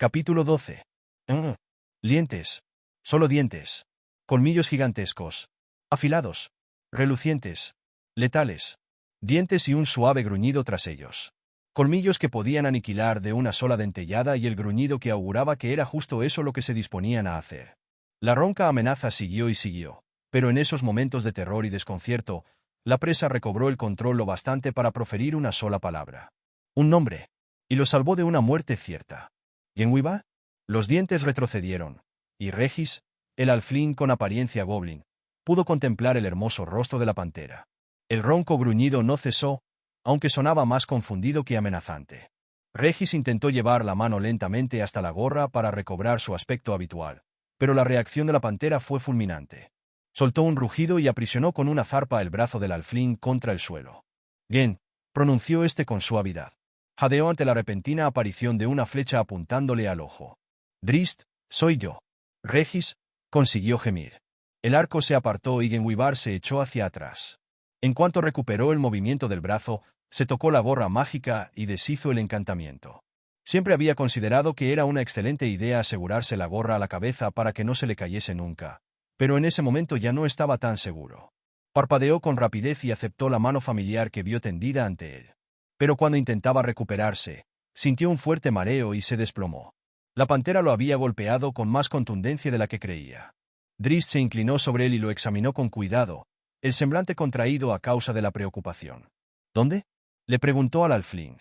Capítulo 12. Dientes. Solo dientes. Colmillos gigantescos. Afilados. Relucientes. Letales. Dientes y un suave gruñido tras ellos. Colmillos que podían aniquilar de una sola dentellada y el gruñido que auguraba que era justo eso lo que se disponían a hacer. La ronca amenaza siguió y siguió, pero en esos momentos de terror y desconcierto, la presa recobró el control lo bastante para proferir una sola palabra. Un nombre. Y lo salvó de una muerte cierta. ¿Genwiba? Los dientes retrocedieron, y Regis, el alflín con apariencia goblin, pudo contemplar el hermoso rostro de la pantera. El ronco gruñido no cesó, aunque sonaba más confundido que amenazante. Regis intentó llevar la mano lentamente hasta la gorra para recobrar su aspecto habitual, pero la reacción de la pantera fue fulminante. Soltó un rugido y aprisionó con una zarpa el brazo del alflín contra el suelo. «Gen», pronunció este con suavidad. Jadeó ante la repentina aparición de una flecha apuntándole al ojo. «Drist, soy yo». Regis consiguió gemir. El arco se apartó y Genwibar se echó hacia atrás. En cuanto recuperó el movimiento del brazo, se tocó la gorra mágica y deshizo el encantamiento. Siempre había considerado que era una excelente idea asegurarse la gorra a la cabeza para que no se le cayese nunca, pero en ese momento ya no estaba tan seguro. Parpadeó con rapidez y aceptó la mano familiar que vio tendida ante él. Pero cuando intentaba recuperarse, sintió un fuerte mareo y se desplomó. La pantera lo había golpeado con más contundencia de la que creía. Drist se inclinó sobre él y lo examinó con cuidado, el semblante contraído a causa de la preocupación. «¿Dónde?», le preguntó al alfling.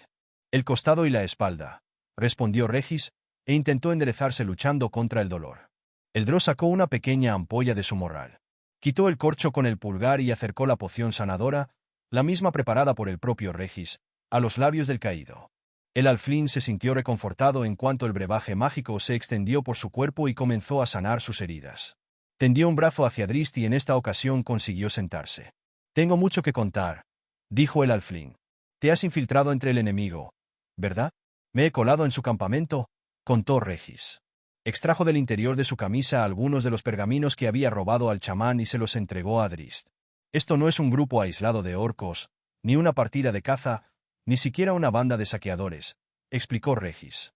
«El costado y la espalda», respondió Regis, e intentó enderezarse luchando contra el dolor. El Drow sacó una pequeña ampolla de su morral. Quitó el corcho con el pulgar y acercó la poción sanadora, la misma preparada por el propio Regis, a los labios del caído. El alflín se sintió reconfortado en cuanto el brebaje mágico se extendió por su cuerpo y comenzó a sanar sus heridas. Tendió un brazo hacia Drist y en esta ocasión consiguió sentarse. «Tengo mucho que contar», dijo el alflín. «Te has infiltrado entre el enemigo, ¿verdad?» «Me he colado en su campamento», contó Regis. Extrajo del interior de su camisa algunos de los pergaminos que había robado al chamán y se los entregó a Drist. «Esto no es un grupo aislado de orcos, ni una partida de caza, ni siquiera una banda de saqueadores», explicó Regis.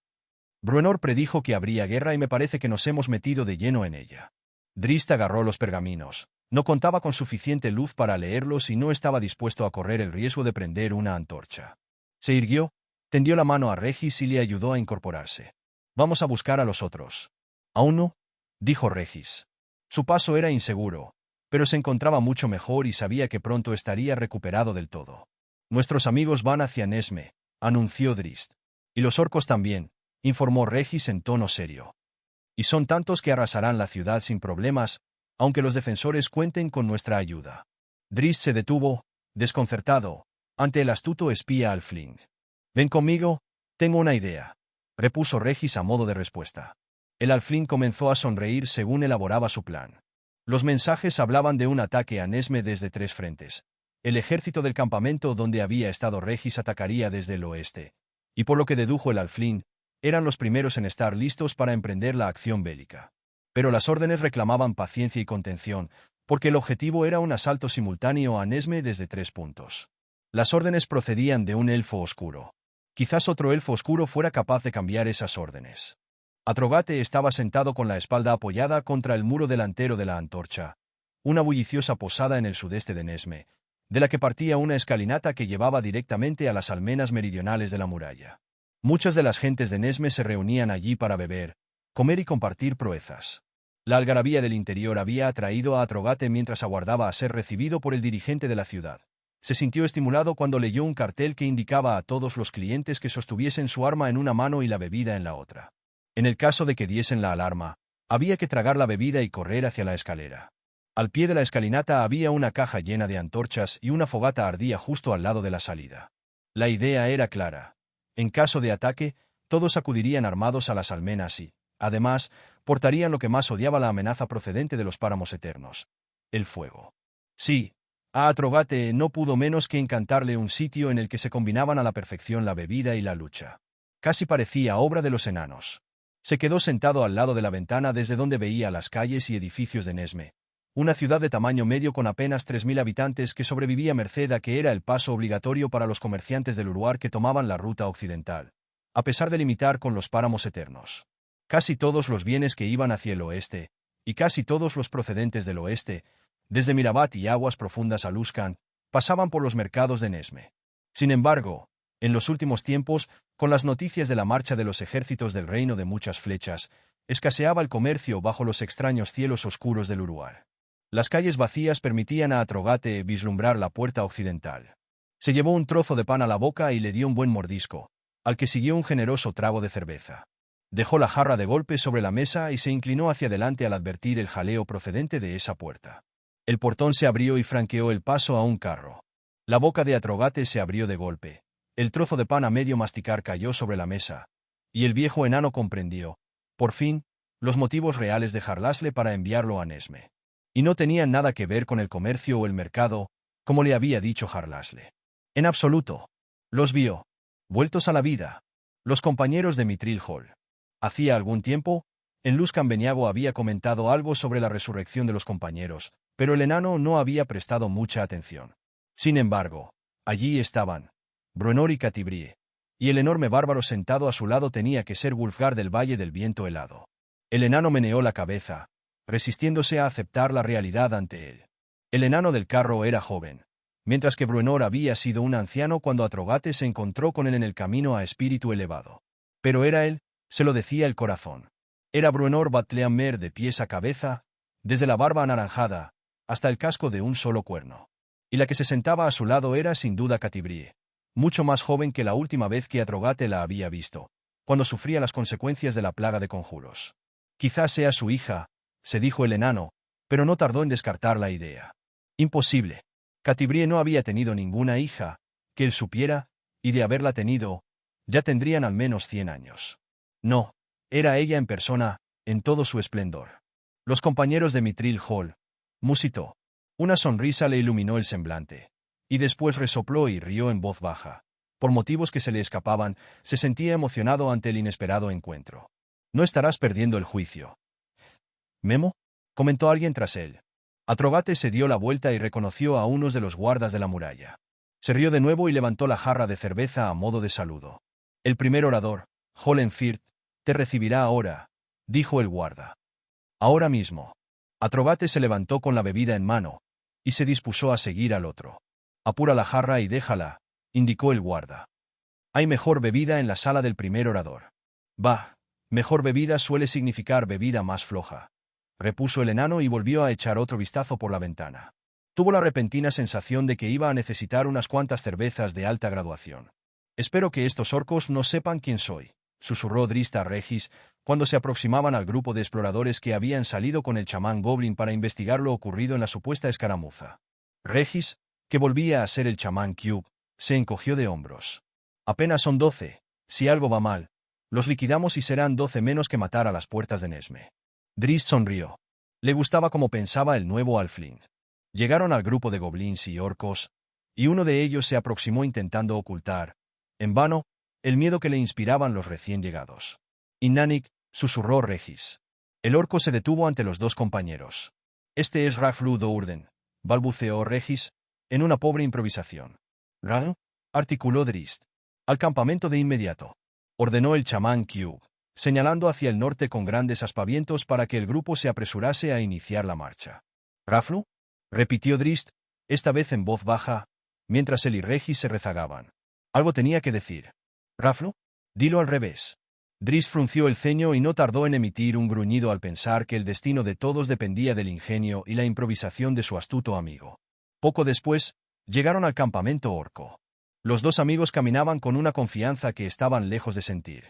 «Bruenor predijo que habría guerra y me parece que nos hemos metido de lleno en ella». Drist agarró los pergaminos. No contaba con suficiente luz para leerlos y no estaba dispuesto a correr el riesgo de prender una antorcha. Se irguió, tendió la mano a Regis y le ayudó a incorporarse. «Vamos a buscar a los otros». «Aún no», dijo Regis. Su paso era inseguro, pero se encontraba mucho mejor y sabía que pronto estaría recuperado del todo. «Nuestros amigos van hacia Nesme», anunció Drist. «Y los orcos también», informó Regis en tono serio. «Y son tantos que arrasarán la ciudad sin problemas, aunque los defensores cuenten con nuestra ayuda». Drist se detuvo, desconcertado, ante el astuto espía alfling. «Ven conmigo, tengo una idea», repuso Regis a modo de respuesta. El alfling comenzó a sonreír según elaboraba su plan. Los mensajes hablaban de un ataque a Nesme desde 3 frentes. El ejército del campamento donde había estado Regis atacaría desde el oeste, y por lo que dedujo el alfling, eran los primeros en estar listos para emprender la acción bélica. Pero las órdenes reclamaban paciencia y contención, porque el objetivo era un asalto simultáneo a Nesme desde 3 puntos. Las órdenes procedían de un elfo oscuro. Quizás otro elfo oscuro fuera capaz de cambiar esas órdenes. Atrogate estaba sentado con la espalda apoyada contra el muro delantero de la antorcha, una bulliciosa posada en el sudeste de Nesme, de la que partía una escalinata que llevaba directamente a las almenas meridionales de la muralla. Muchas de las gentes de Nesme se reunían allí para beber, comer y compartir proezas. La algarabía del interior había atraído a Atrogate mientras aguardaba a ser recibido por el dirigente de la ciudad. Se sintió estimulado cuando leyó un cartel que indicaba a todos los clientes que sostuviesen su arma en una mano y la bebida en la otra. En el caso de que diesen la alarma, había que tragar la bebida y correr hacia la escalera. Al pie de la escalinata había una caja llena de antorchas y una fogata ardía justo al lado de la salida. La idea era clara. En caso de ataque, todos acudirían armados a las almenas y, además, portarían lo que más odiaba la amenaza procedente de los páramos eternos: el fuego. Sí, a Atrogate no pudo menos que encantarle un sitio en el que se combinaban a la perfección la bebida y la lucha. Casi parecía obra de los enanos. Se quedó sentado al lado de la ventana desde donde veía las calles y edificios de Nesme, una ciudad de tamaño medio con apenas 3.000 habitantes que sobrevivía merced a que era el paso obligatorio para los comerciantes del Uruar que tomaban la ruta occidental, a pesar de limitar con los páramos eternos. Casi todos los bienes que iban hacia el oeste, y casi todos los procedentes del oeste, desde Mirabat y aguas profundas a Luskan, pasaban por los mercados de Nesme. Sin embargo, en los últimos tiempos, con las noticias de la marcha de los ejércitos del reino de muchas flechas, escaseaba el comercio bajo los extraños cielos oscuros del Uruar. Las calles vacías permitían a Atrogate vislumbrar la puerta occidental. Se llevó un trozo de pan a la boca y le dio un buen mordisco, al que siguió un generoso trago de cerveza. Dejó la jarra de golpe sobre la mesa y se inclinó hacia adelante al advertir el jaleo procedente de esa puerta. El portón se abrió y franqueó el paso a un carro. La boca de Atrogate se abrió de golpe. El trozo de pan a medio masticar cayó sobre la mesa, y el viejo enano comprendió, por fin, los motivos reales de Harlasle para enviarlo a Nesme. Y no tenían nada que ver con el comercio o el mercado, como le había dicho Harlasle. En absoluto. Los vio, vueltos a la vida, los compañeros de Mithril Hall. Hacía algún tiempo, en Luskan Beniago había comentado algo sobre la resurrección de los compañeros, pero el enano no había prestado mucha atención. Sin embargo, allí estaban Bruenor y Catibrie, y el enorme bárbaro sentado a su lado tenía que ser Wulfgar del Valle del Viento Helado. El enano meneó la cabeza, resistiéndose a aceptar la realidad ante él. El enano del carro era joven, mientras que Bruenor había sido un anciano cuando Atrogate se encontró con él en el camino a espíritu elevado. Pero era él, se lo decía el corazón. Era Bruenor Batleamer de pies a cabeza, desde la barba anaranjada, hasta el casco de un solo cuerno. Y la que se sentaba a su lado era sin duda Catibrie, mucho más joven que la última vez que Atrogate la había visto, cuando sufría las consecuencias de la plaga de conjuros. Quizás sea su hija, se dijo el enano, pero no tardó en descartar la idea. Imposible. Catibrie no había tenido ninguna hija, que él supiera, y de haberla tenido, ya tendrían al menos 100 años. No, era ella en persona, en todo su esplendor. Los compañeros de Mithril Hall, musitó. Una sonrisa le iluminó el semblante, y después resopló y rió en voz baja. Por motivos que se le escapaban, se sentía emocionado ante el inesperado encuentro. No estarás perdiendo el juicio. ¿Memo? Comentó alguien tras él. Atrogate se dio la vuelta y reconoció a unos de los guardas de la muralla. Se rió de nuevo y levantó la jarra de cerveza a modo de saludo. El primer orador, Holenfirth, te recibirá ahora, dijo el guarda. Ahora mismo. Atrogate se levantó con la bebida en mano, y se dispuso a seguir al otro. Apura la jarra y déjala, indicó el guarda. Hay mejor bebida en la sala del primer orador. Bah, mejor bebida suele significar bebida más floja, repuso el enano y volvió a echar otro vistazo por la ventana. Tuvo la repentina sensación de que iba a necesitar unas cuantas cervezas de alta graduación. Espero que estos orcos no sepan quién soy, susurró Drist a Regis, cuando se aproximaban al grupo de exploradores que habían salido con el chamán Goblin para investigar lo ocurrido en la supuesta escaramuza. Regis, que volvía a ser el chamán Cube, se encogió de hombros. Apenas son 12, si algo va mal, los liquidamos y serán 12 menos que matar a las puertas de Nesme. Drist sonrió. Le gustaba como pensaba el nuevo Alfling. Llegaron al grupo de goblins y orcos, y uno de ellos se aproximó intentando ocultar, en vano, el miedo que le inspiraban los recién llegados. Innanik, susurró Regis. El orco se detuvo ante los dos compañeros. Este es Raflu Dourden, balbuceó Regis, en una pobre improvisación. ¿Rano? Articuló Drist. Al campamento de inmediato, ordenó el chamán Cube, señalando hacia el norte con grandes aspavientos para que el grupo se apresurase a iniciar la marcha. ¿Raflu? Repitió Drist, esta vez en voz baja, mientras él y Regis se rezagaban. Algo tenía que decir. ¿Raflu? Dilo al revés. Drist frunció el ceño y no tardó en emitir un gruñido al pensar que el destino de todos dependía del ingenio y la improvisación de su astuto amigo. Poco después, llegaron al campamento orco. Los dos amigos caminaban con una confianza que estaban lejos de sentir.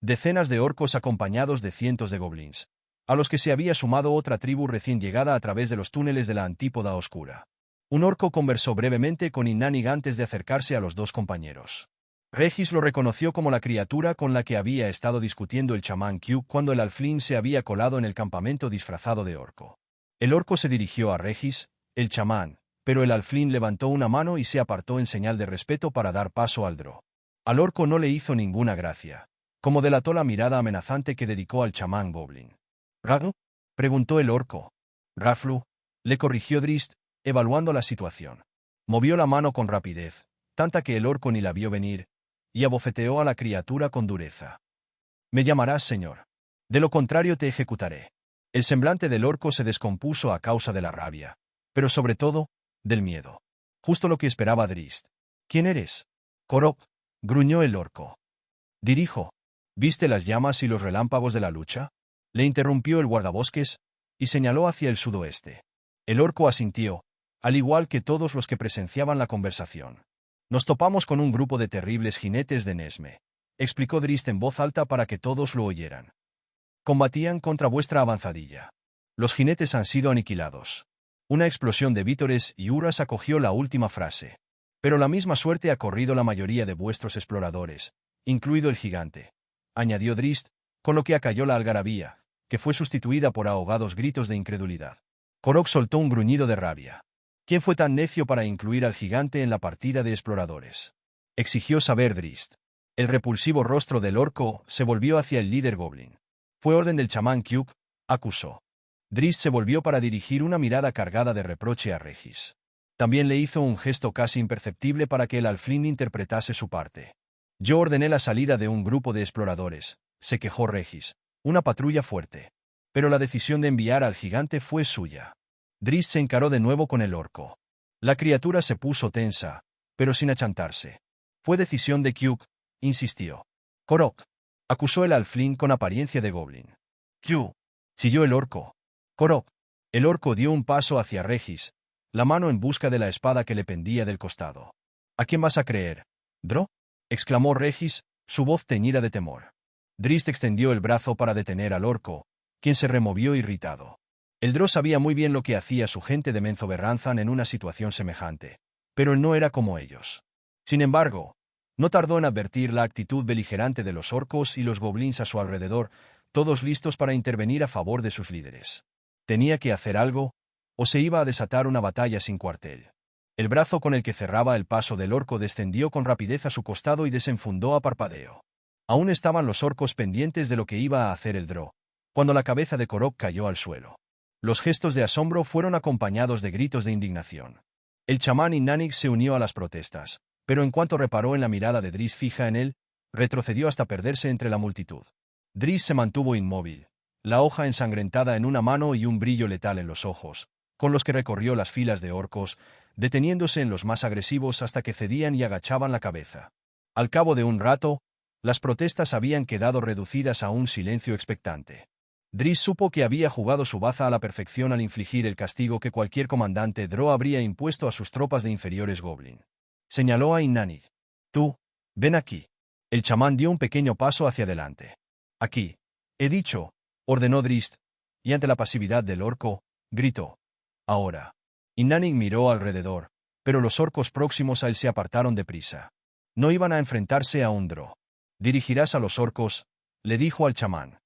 Decenas de orcos acompañados de cientos de goblins, a los que se había sumado otra tribu recién llegada a través de los túneles de la Antípoda Oscura. Un orco conversó brevemente con Innanig antes de acercarse a los dos compañeros. Regis lo reconoció como la criatura con la que había estado discutiendo el chamán Cube cuando el alflin se había colado en el campamento disfrazado de orco. El orco se dirigió a Regis, el chamán, pero el alflin levantó una mano y se apartó en señal de respeto para dar paso al Drow. Al orco no le hizo ninguna gracia, como delató la mirada amenazante que dedicó al chamán Goblin. ¿Ragnu? Preguntó el orco. Raflu, le corrigió Drist, evaluando la situación. Movió la mano con rapidez, tanta que el orco ni la vio venir, y abofeteó a la criatura con dureza. «Me llamarás señor», De lo contrario te ejecutaré. El semblante del orco se descompuso a causa de la rabia, pero sobre todo, del miedo. Justo lo que esperaba Drist. ¿Quién eres? Korok, gruñó el orco. Dirijo. ¿Viste las llamas y los relámpagos de la lucha? Le interrumpió el guardabosques, y señaló hacia el sudoeste. El orco asintió, al igual que todos los que presenciaban la conversación. Nos topamos con un grupo de terribles jinetes de Nesme, explicó Drist en voz alta para que todos lo oyeran. Combatían contra vuestra avanzadilla. Los jinetes han sido aniquilados. Una explosión de vítores y huras acogió la última frase. Pero la misma suerte ha corrido la mayoría de vuestros exploradores, incluido el gigante, añadió Drist, con lo que acalló la algarabía, que fue sustituida por ahogados gritos de incredulidad. Korok soltó un gruñido de rabia. ¿Quién fue tan necio para incluir al gigante en la partida de exploradores? Exigió saber Drist. El repulsivo rostro del orco se volvió hacia el líder goblin. Fue orden del chamán Kyuk, acusó. Drist se volvió para dirigir una mirada cargada de reproche a Regis. También le hizo un gesto casi imperceptible para que el alflin interpretase su parte. Yo ordené la salida de un grupo de exploradores, se quejó Regis, una patrulla fuerte. Pero la decisión de enviar al gigante fue suya. Drist se encaró de nuevo con el orco. La criatura se puso tensa, pero sin achantarse. Fue decisión de Kyuk, insistió. Korok, acusó el alflin con apariencia de goblin. Kyuk, chilló el orco. Korok. El orco dio un paso hacia Regis, la mano en busca de la espada que le pendía del costado. ¿A quién vas a creer? ¿Dro? Exclamó Regis, su voz teñida de temor. Drist extendió el brazo para detener al orco, quien se removió irritado. El Dro sabía muy bien lo que hacía su gente de Menzoberranzan en una situación semejante, pero él no era como ellos. Sin embargo, no tardó en advertir la actitud beligerante de los orcos y los goblins a su alrededor, todos listos para intervenir a favor de sus líderes. Tenía que hacer algo, o se iba a desatar una batalla sin cuartel. El brazo con el que cerraba el paso del orco descendió con rapidez a su costado y desenfundó a parpadeo. Aún estaban los orcos pendientes de lo que iba a hacer el Dro, cuando la cabeza de Korok cayó al suelo. Los gestos de asombro fueron acompañados de gritos de indignación. El chamán Innanig se unió a las protestas, pero en cuanto reparó en la mirada de Drist fija en él, retrocedió hasta perderse entre la multitud. Drist se mantuvo inmóvil, la hoja ensangrentada en una mano y un brillo letal en los ojos, con los que recorrió las filas de orcos, deteniéndose en los más agresivos hasta que cedían y agachaban la cabeza. Al cabo de un rato, las protestas habían quedado reducidas a un silencio expectante. Drist supo que había jugado su baza a la perfección al infligir el castigo que cualquier comandante Dro habría impuesto a sus tropas de inferiores goblin. Señaló a Innanig. Tú, ven aquí. El chamán dio un pequeño paso hacia adelante. Aquí. He dicho, ordenó Drist, y ante la pasividad del orco, gritó. Ahora. Innanig miró alrededor, pero los orcos próximos a él se apartaron deprisa. No iban a enfrentarse a un Dro. Dirigirás a los orcos, le dijo al chamán.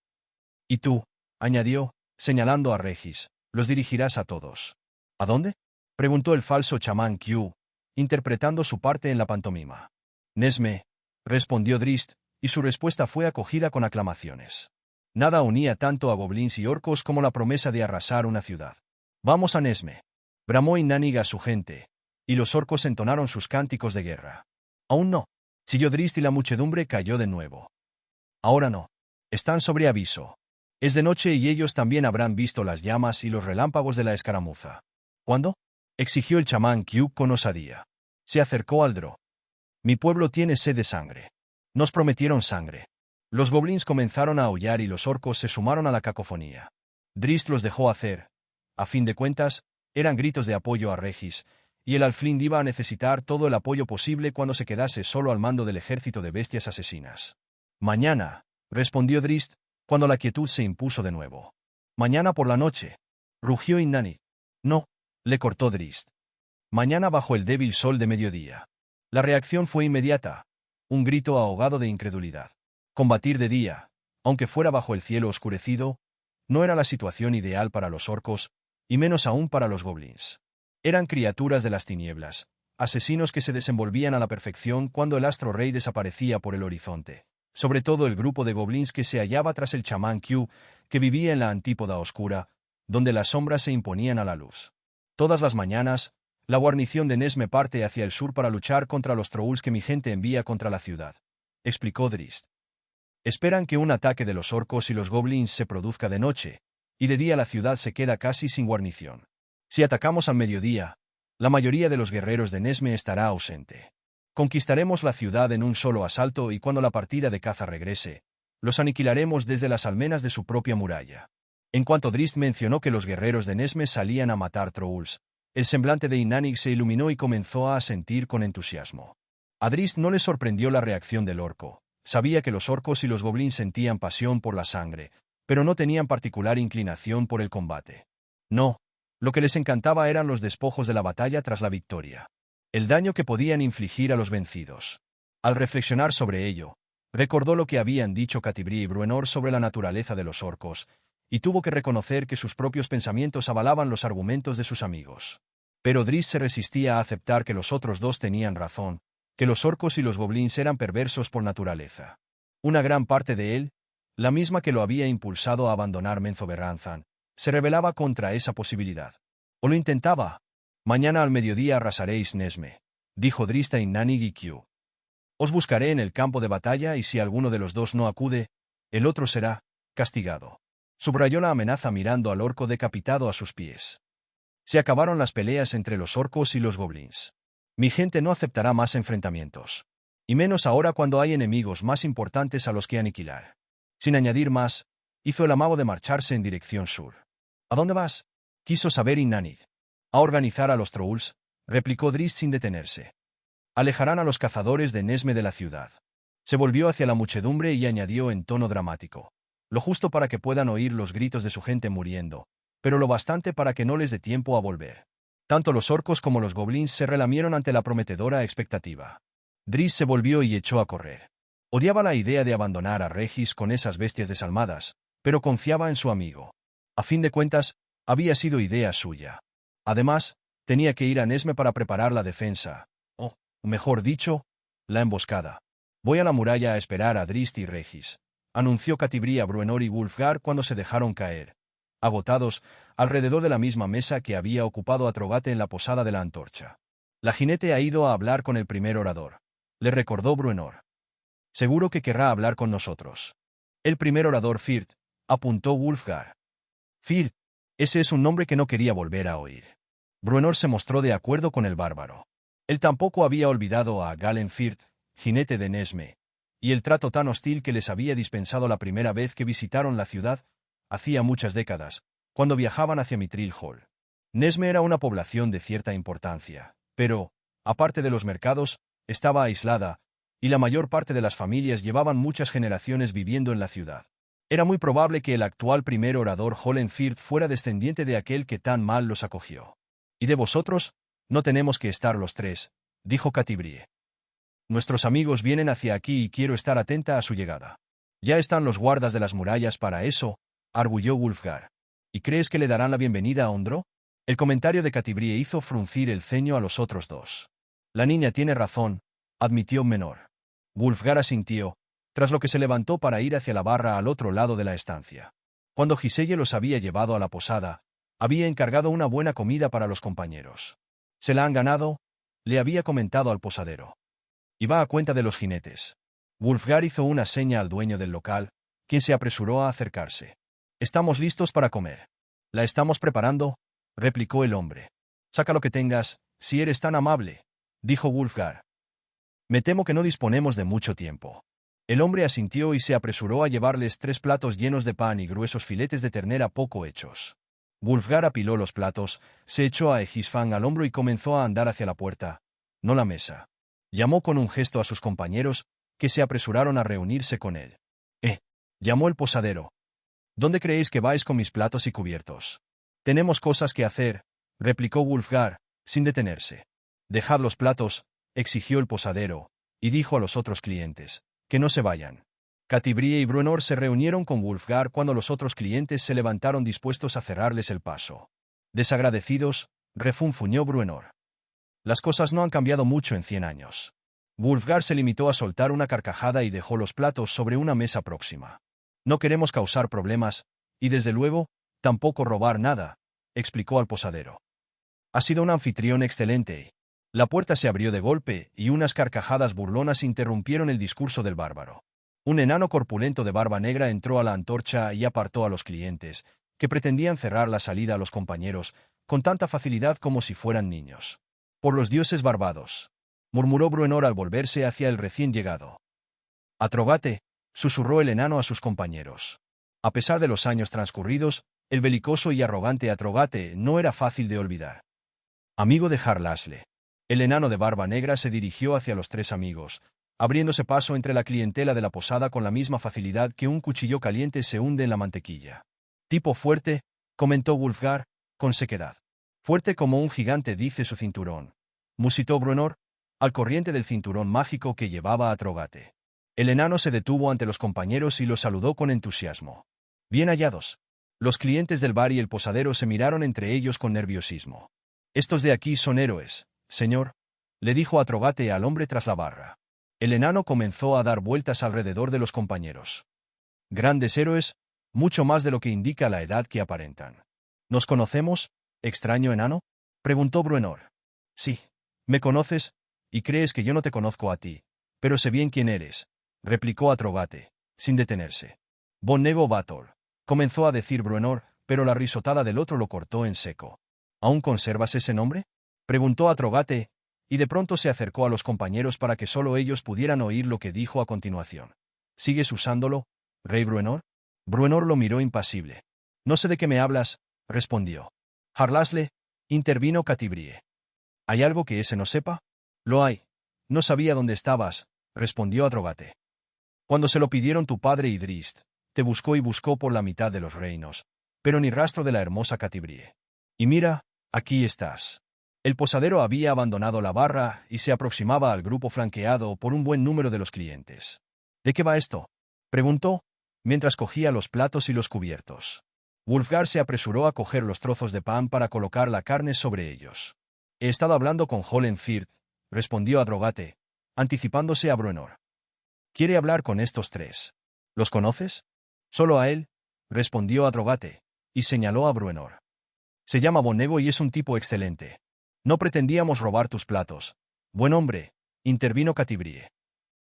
Y tú, añadió, señalando a Regis, los dirigirás a todos. ¿A dónde? Preguntó el falso chamán Q, interpretando su parte en la pantomima. Nesme, respondió Drist, y su respuesta fue acogida con aclamaciones. Nada unía tanto a goblins y orcos como la promesa de arrasar una ciudad. Vamos a Nesme. Bramó Innanig a su gente, y los orcos entonaron sus cánticos de guerra. Aún no. Chilló Drist y la muchedumbre cayó de nuevo. Ahora no. Están sobre aviso. Es de noche y ellos también habrán visto las llamas y los relámpagos de la escaramuza. ¿Cuándo? Exigió el chamán Kyuk con osadía. Se acercó al Dro. Mi pueblo tiene sed de sangre. Nos prometieron sangre. Los goblins comenzaron a aullar y los orcos se sumaron a la cacofonía. Drist los dejó hacer. A fin de cuentas, eran gritos de apoyo a Regis, y el alflin iba a necesitar todo el apoyo posible cuando se quedase solo al mando del ejército de bestias asesinas. Mañana, respondió Drist, cuando la quietud se impuso de nuevo. Mañana por la noche, rugió Innanig. No, le cortó Drist. Mañana bajo el débil sol de mediodía. La reacción fue inmediata, un grito ahogado de incredulidad. Combatir de día, aunque fuera bajo el cielo oscurecido, no era la situación ideal para los orcos, y menos aún para los goblins. Eran criaturas de las tinieblas, asesinos que se desenvolvían a la perfección cuando el astro rey desaparecía por el horizonte. Sobre todo el grupo de goblins que se hallaba tras el chamán Q, que vivía en la antípoda oscura, donde las sombras se imponían a la luz. Todas las mañanas, la guarnición de Nesme parte hacia el sur para luchar contra los trolls que mi gente envía contra la ciudad, explicó Drist. Esperan que un ataque de los orcos y los goblins se produzca de noche, y de día la ciudad se queda casi sin guarnición. Si atacamos al mediodía, la mayoría de los guerreros de Nesme estará ausente. Conquistaremos la ciudad en un solo asalto y cuando la partida de caza regrese, los aniquilaremos desde las almenas de su propia muralla. En cuanto Drist mencionó que los guerreros de Nesme salían a matar trolls, el semblante de Inannig se iluminó y comenzó a asentir con entusiasmo. A Drist no le sorprendió la reacción del orco. Sabía que los orcos y los goblins sentían pasión por la sangre, pero no tenían particular inclinación por el combate. No, lo que les encantaba eran los despojos de la batalla tras la victoria. El daño que podían infligir a los vencidos. Al reflexionar sobre ello, recordó lo que habían dicho Catibri y Bruenor sobre la naturaleza de los orcos, y tuvo que reconocer que sus propios pensamientos avalaban los argumentos de sus amigos. Pero Drist se resistía a aceptar que los otros dos tenían razón, que los orcos y los goblins eran perversos por naturaleza. Una gran parte de él, la misma que lo había impulsado a abandonar Menzoberranzan, se rebelaba contra esa posibilidad. O lo intentaba. Mañana al mediodía arrasaréis Nesme, dijo Drist a Inannig y Q. Os buscaré en el campo de batalla y si alguno de los dos no acude, el otro será castigado. Subrayó la amenaza mirando al orco decapitado a sus pies. Se acabaron las peleas entre los orcos y los goblins. Mi gente no aceptará más enfrentamientos. Y menos ahora cuando hay enemigos más importantes a los que aniquilar. Sin añadir más, hizo el amago de marcharse en dirección sur. ¿A dónde vas? Quiso saber Inannig. A organizar a los trolls, replicó Drist sin detenerse. Alejarán a los cazadores de Nesme de la ciudad. Se volvió hacia la muchedumbre y añadió en tono dramático. Lo justo para que puedan oír los gritos de su gente muriendo, pero lo bastante para que no les dé tiempo a volver. Tanto los orcos como los goblins se relamieron ante la prometedora expectativa. Drist se volvió y echó a correr. Odiaba la idea de abandonar a Regis con esas bestias desalmadas, pero confiaba en su amigo. A fin de cuentas, había sido idea suya. Además, tenía que ir a Nesme para preparar la defensa, o, mejor dicho, la emboscada. Voy a la muralla a esperar a Drist y Regis, anunció Catibri a Bruenor y Wulfgar cuando se dejaron caer, agotados, alrededor de la misma mesa que había ocupado Atrogate en la posada de la Antorcha. La jinete ha ido a hablar con el primer orador, le recordó Bruenor. Seguro que querrá hablar con nosotros. El primer orador Firth, apuntó Wulfgar. Firth, ese es un nombre que no quería volver a oír. Bruenor se mostró de acuerdo con el bárbaro. Él tampoco había olvidado a Galen Firth, jinete de Nesme, y el trato tan hostil que les había dispensado la primera vez que visitaron la ciudad, hacía muchas décadas, cuando viajaban hacia Mithril Hall. Nesme era una población de cierta importancia, pero, aparte de los mercados, estaba aislada, y la mayor parte de las familias llevaban muchas generaciones viviendo en la ciudad. Era muy probable que el actual primer orador Holen Firth fuera descendiente de aquel que tan mal los acogió. ¿Y de vosotros? No tenemos que estar los tres, dijo Catibrie. Nuestros amigos vienen hacia aquí y quiero estar atenta a su llegada. Ya están los guardas de las murallas para eso, arguyó Wulfgar. ¿Y crees que le darán la bienvenida a Ondro? El comentario de Catibrie hizo fruncir el ceño a los otros dos. La niña tiene razón, admitió Menor. Wulfgar asintió, tras lo que se levantó para ir hacia la barra al otro lado de la estancia. Cuando Giselle los había llevado a la posada, había encargado una buena comida para los compañeros. ¿Se la han ganado?, le había comentado al posadero. Y va a cuenta de los jinetes. Wulfgar hizo una seña al dueño del local, quien se apresuró a acercarse. Estamos listos para comer. ¿La estamos preparando?, replicó el hombre. Saca lo que tengas, si eres tan amable, dijo Wulfgar. Me temo que no disponemos de mucho tiempo. El hombre asintió y se apresuró a llevarles 3 platos llenos de pan y gruesos filetes de ternera poco hechos. Wulfgar apiló los platos, se echó a Egisfang al hombro y comenzó a andar hacia la puerta, no la mesa. Llamó con un gesto a sus compañeros, que se apresuraron a reunirse con él. Llamó el posadero. ¿Dónde creéis que vais con mis platos y cubiertos? Tenemos cosas que hacer, replicó Wulfgar, sin detenerse. Dejad los platos, exigió el posadero, y dijo a los otros clientes, que no se vayan. Catibrie y Bruenor se reunieron con Wulfgar cuando los otros clientes se levantaron dispuestos a cerrarles el paso. Desagradecidos, refunfuñó Bruenor. Las cosas no han cambiado mucho en 100 años. Wulfgar se limitó a soltar una carcajada y dejó los platos sobre una mesa próxima. No queremos causar problemas, y desde luego, tampoco robar nada, explicó al posadero. Ha sido un anfitrión excelente. La puerta se abrió de golpe y unas carcajadas burlonas interrumpieron el discurso del bárbaro. Un enano corpulento de barba negra entró a la antorcha y apartó a los clientes, que pretendían cerrar la salida a los compañeros, con tanta facilidad como si fueran niños. «Por los dioses barbados», murmuró Bruenor al volverse hacia el recién llegado. «Atrogate», susurró el enano a sus compañeros. A pesar de los años transcurridos, el belicoso y arrogante Atrogate no era fácil de olvidar. Amigo de Harlasle. El enano de barba negra se dirigió hacia los tres amigos, abriéndose paso entre la clientela de la posada con la misma facilidad que un cuchillo caliente se hunde en la mantequilla. «Tipo fuerte», comentó Wulfgar, con sequedad. «Fuerte como un gigante», dice su cinturón, musitó Bruenor, al corriente del cinturón mágico que llevaba Atrogate. El enano se detuvo ante los compañeros y los saludó con entusiasmo. «Bien hallados». Los clientes del bar y el posadero se miraron entre ellos con nerviosismo. «Estos de aquí son héroes, señor», le dijo Atrogate al hombre tras la barra. El enano comenzó a dar vueltas alrededor de los compañeros. «Grandes héroes, mucho más de lo que indica la edad que aparentan». «¿Nos conocemos, extraño enano?», preguntó Bruenor. «Sí, me conoces, y crees que yo no te conozco a ti, pero sé bien quién eres», replicó Atrogate, sin detenerse. «Bonnego Battle», comenzó a decir Bruenor, pero la risotada del otro lo cortó en seco. «¿Aún conservas ese nombre?», preguntó Atrogate, y de pronto se acercó a los compañeros para que solo ellos pudieran oír lo que dijo a continuación. «¿Sigues usándolo, rey Bruenor?». Bruenor lo miró impasible. «No sé de qué me hablas», respondió. «Harlasle», intervino Catibrie. «¿Hay algo que ese no sepa?». «Lo hay. No sabía dónde estabas», respondió Atrogate. «Cuando se lo pidieron tu padre y Drist, te buscó y buscó por la mitad de los reinos, pero ni rastro de la hermosa Catibrie. Y mira, aquí estás». El posadero había abandonado la barra y se aproximaba al grupo flanqueado por un buen número de los clientes. «¿De qué va esto?», preguntó, mientras cogía los platos y los cubiertos. Wulfgar se apresuró a coger los trozos de pan para colocar la carne sobre ellos. «He estado hablando con Holen Firth», respondió Atrogate, anticipándose a Bruenor. «Quiere hablar con estos tres. ¿Los conoces?». «Solo a él», respondió Atrogate, y señaló a Bruenor. «Se llama Bonnego y es un tipo excelente. No pretendíamos robar tus platos. Buen hombre», intervino Catibrie.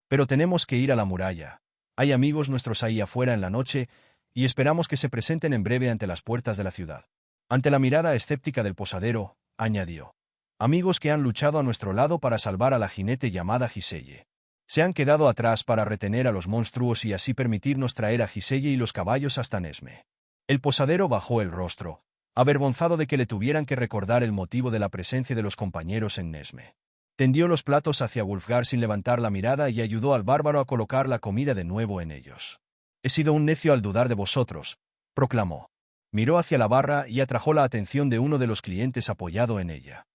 «Pero tenemos que ir a la muralla. Hay amigos nuestros ahí afuera en la noche, y esperamos que se presenten en breve ante las puertas de la ciudad». Ante la mirada escéptica del posadero, añadió. «Amigos que han luchado a nuestro lado para salvar a la jinete llamada Giselle. Se han quedado atrás para retener a los monstruos y así permitirnos traer a Giselle y los caballos hasta Nesme». El posadero bajó el rostro, avergonzado de que le tuvieran que recordar el motivo de la presencia de los compañeros en Nesme. Tendió los platos hacia Wulfgar sin levantar la mirada y ayudó al bárbaro a colocar la comida de nuevo en ellos. «He sido un necio al dudar de vosotros», proclamó. Miró hacia la barra y atrajo la atención de uno de los clientes apoyado en ella.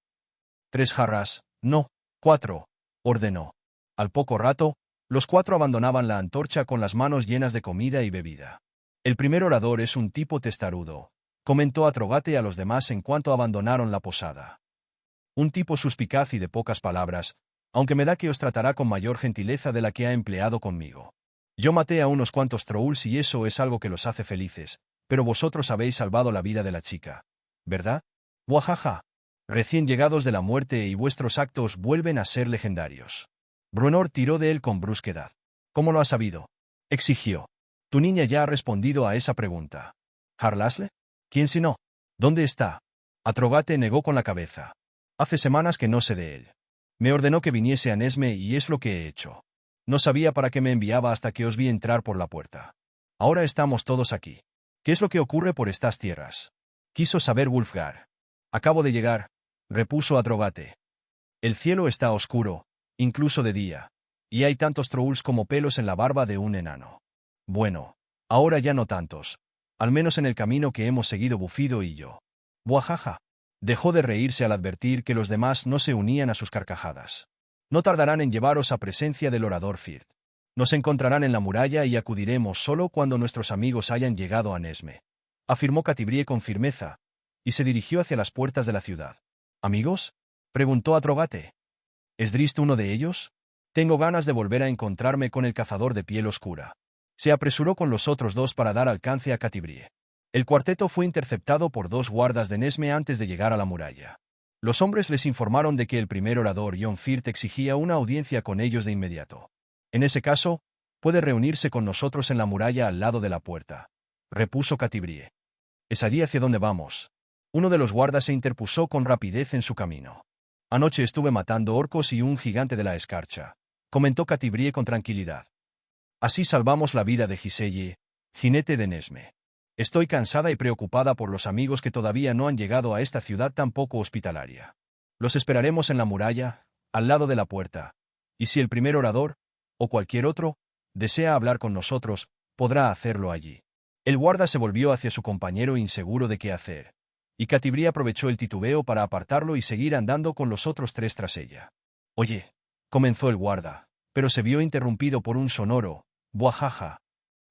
«3 jarras, no, 4», ordenó. Al poco rato, los 4 abandonaban la antorcha con las manos llenas de comida y bebida. «El primer orador es un tipo testarudo», comentó Atrogate a los demás en cuanto abandonaron la posada. «Un tipo suspicaz y de pocas palabras, aunque me da que os tratará con mayor gentileza de la que ha empleado conmigo. Yo maté a unos cuantos trolls y eso es algo que los hace felices, pero vosotros habéis salvado la vida de la chica, ¿verdad? Guajaja. Recién llegados de la muerte y vuestros actos vuelven a ser legendarios». Bruenor tiró de él con brusquedad. «¿Cómo lo has sabido?», exigió. «Tu niña ya ha respondido a esa pregunta». «¿Harlasle? ¿Quién si no? ¿Dónde está?». Atrogate negó con la cabeza. «Hace semanas que no sé de él. Me ordenó que viniese a Nesme y es lo que he hecho. No sabía para qué me enviaba hasta que os vi entrar por la puerta. Ahora estamos todos aquí. ¿Qué es lo que ocurre por estas tierras?», quiso saber Wulfgar. «Acabo de llegar», repuso Atrogate. «El cielo está oscuro, incluso de día, y hay tantos trolls como pelos en la barba de un enano. Bueno, ahora ya no tantos, al menos en el camino que hemos seguido Bufido y yo». Buajaja. Dejó de reírse al advertir que los demás no se unían a sus carcajadas. «No tardarán en llevaros a presencia del orador Firth. Nos encontrarán en la muralla y acudiremos solo cuando nuestros amigos hayan llegado a Nesme», afirmó Catibrie con firmeza, y se dirigió hacia las puertas de la ciudad. «¿Amigos?», preguntó Atrogate. «¿Es Drist uno de ellos? Tengo ganas de volver a encontrarme con el cazador de piel oscura». Se apresuró con los otros 2 para dar alcance a Catibrie. El cuarteto fue interceptado por 2 guardas de Nesme antes de llegar a la muralla. Los hombres les informaron de que el primer orador Jon Firth exigía una audiencia con ellos de inmediato. En ese caso, Puede reunirse con nosotros en la muralla al lado de la puerta, repuso Catibrie. Es allí hacia donde vamos. Uno de los guardas se interpuso con rapidez en su camino. Anoche estuve matando orcos y un gigante de la escarcha, comentó Catibrie con tranquilidad. Así salvamos la vida de Giselle, jinete de Nesme. Estoy cansada y preocupada por los amigos que todavía no han llegado a esta ciudad tan poco hospitalaria. Los esperaremos en la muralla, al lado de la puerta, y si el primer orador, o cualquier otro, desea hablar con nosotros, podrá hacerlo allí. El guarda se volvió hacia su compañero inseguro de qué hacer, y Catibrie aprovechó el titubeo para apartarlo y seguir andando con los otros tres tras ella. Oye, comenzó el guarda, pero se vio interrumpido por un sonoro buajaja.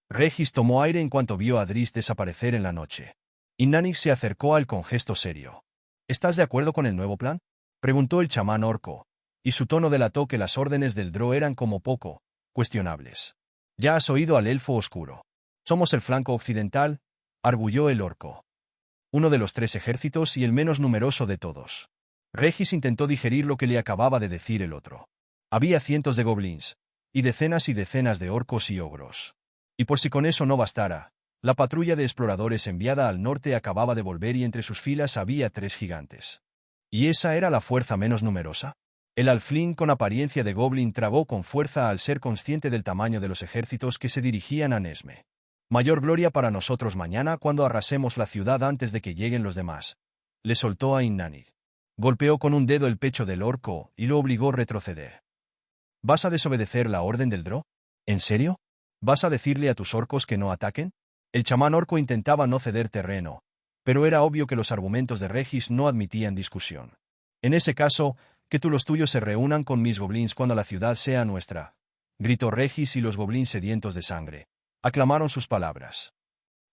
Regis tomó aire en cuanto vio a Drizzt desaparecer en la noche. Inannig se acercó a él con gesto serio. ¿Estás de acuerdo con el nuevo plan?, preguntó el chamán orco, y su tono delató que las órdenes del Drow eran como poco cuestionables. Ya has oído al elfo oscuro. Somos el flanco occidental, arguyó el orco. Uno de los tres ejércitos y el menos numeroso de todos. Regis intentó digerir lo que le acababa de decir el otro. Había cientos de goblins, y decenas de orcos y ogros. Y por si con eso no bastara, la patrulla de exploradores enviada al norte acababa de volver y entre sus filas había 3 gigantes. ¿Y esa era la fuerza menos numerosa? El alflín con apariencia de goblin tragó con fuerza al ser consciente del tamaño de los ejércitos que se dirigían a Nesme. Mayor gloria para nosotros mañana cuando arrasemos la ciudad antes de que lleguen los demás, le soltó a Inannig. Golpeó con un dedo el pecho del orco y lo obligó a retroceder. ¿Vas a desobedecer la orden del Drow? ¿En serio? ¿Vas a decirle a tus orcos que no ataquen? El chamán orco intentaba no ceder terreno, pero era obvio que los argumentos de Regis no admitían discusión. En ese caso, que tú los tuyos se reúnan con mis goblins cuando la ciudad sea nuestra, gritó Regis y los goblins sedientos de sangre aclamaron sus palabras.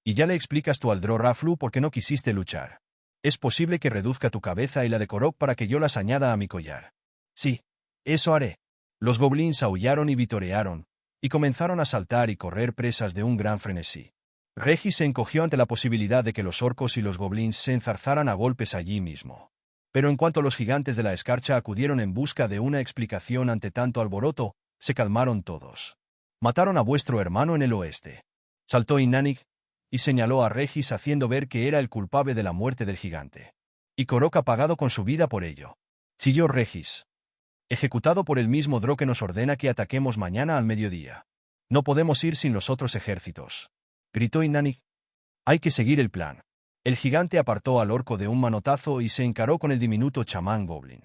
Y ya le explicas tú al Drow Raflu por qué no quisiste luchar. Es posible que reduzca tu cabeza y la de Korok para que yo las añada a mi collar. Sí, eso haré. Los goblins aullaron y vitorearon, y comenzaron a saltar y correr presas de un gran frenesí. Regis se encogió ante la posibilidad de que los orcos y los goblins se enzarzaran a golpes allí mismo. Pero en cuanto los gigantes de la escarcha acudieron en busca de una explicación ante tanto alboroto, se calmaron todos. Mataron a vuestro hermano en el oeste. Saltó Inannig, y señaló a Regis haciendo ver que era el culpable de la muerte del gigante. Y Korok ha pagado con su vida por ello. Chilló Regis. Ejecutado por el mismo Drow que nos ordena que ataquemos mañana al mediodía. No podemos ir sin los otros ejércitos. Gritó Inannig. Hay que seguir el plan. El gigante apartó al orco de un manotazo y se encaró con el diminuto chamán goblin.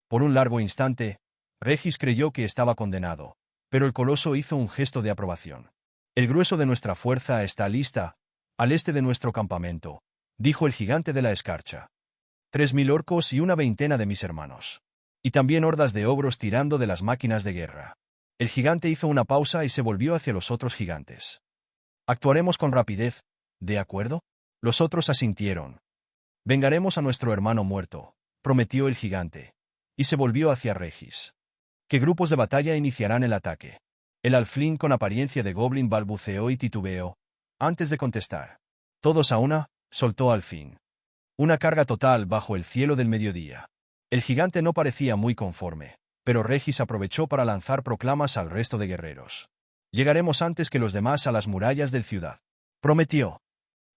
Por un largo instante, Regis creyó que estaba condenado, pero el coloso hizo un gesto de aprobación. El grueso de nuestra fuerza está lista, al este de nuestro campamento, dijo el gigante de la escarcha. 3000 orcos y una veintena de mis hermanos. Y también hordas de ogros tirando de las máquinas de guerra. El gigante hizo una pausa y se volvió hacia los otros gigantes. Actuaremos con rapidez, ¿de acuerdo? Los otros asintieron. Vengaremos a nuestro hermano muerto, prometió el gigante. Y se volvió hacia Regis. ¿Qué grupos de batalla iniciarán el ataque? El alflín con apariencia de goblin balbuceó y titubeó, antes de contestar. Todos a una, soltó al fin. Una carga total bajo el cielo del mediodía. El gigante no parecía muy conforme, pero Regis aprovechó para lanzar proclamas al resto de guerreros. Llegaremos antes que los demás a las murallas del ciudad. Prometió.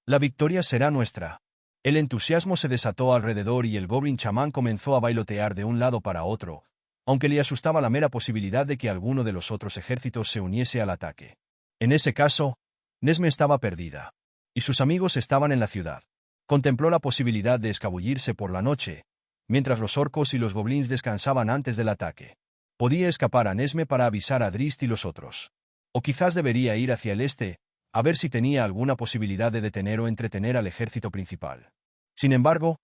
La victoria será nuestra. El entusiasmo se desató alrededor y el goblin chamán comenzó a bailotear de un lado para otro, aunque le asustaba la mera posibilidad de que alguno de los otros ejércitos se uniese al ataque. En ese caso, Nesme estaba perdida. Y sus amigos estaban en la ciudad. Contempló la posibilidad de escabullirse por la noche, mientras los orcos y los goblins descansaban antes del ataque. Podía escapar a Nesme para avisar a Drizzt y los otros. O quizás debería ir hacia el este, a ver si tenía alguna posibilidad de detener o entretener al ejército principal. Sin embargo,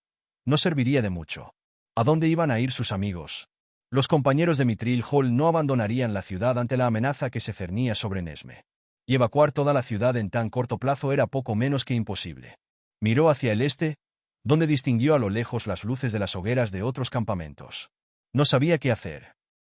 no serviría de mucho. ¿A dónde iban a ir sus amigos? Los compañeros de Mithril Hall no abandonarían la ciudad ante la amenaza que se cernía sobre Nesme. Y evacuar toda la ciudad en tan corto plazo era poco menos que imposible. Miró hacia el este, donde distinguió a lo lejos las luces de las hogueras de otros campamentos. No sabía qué hacer.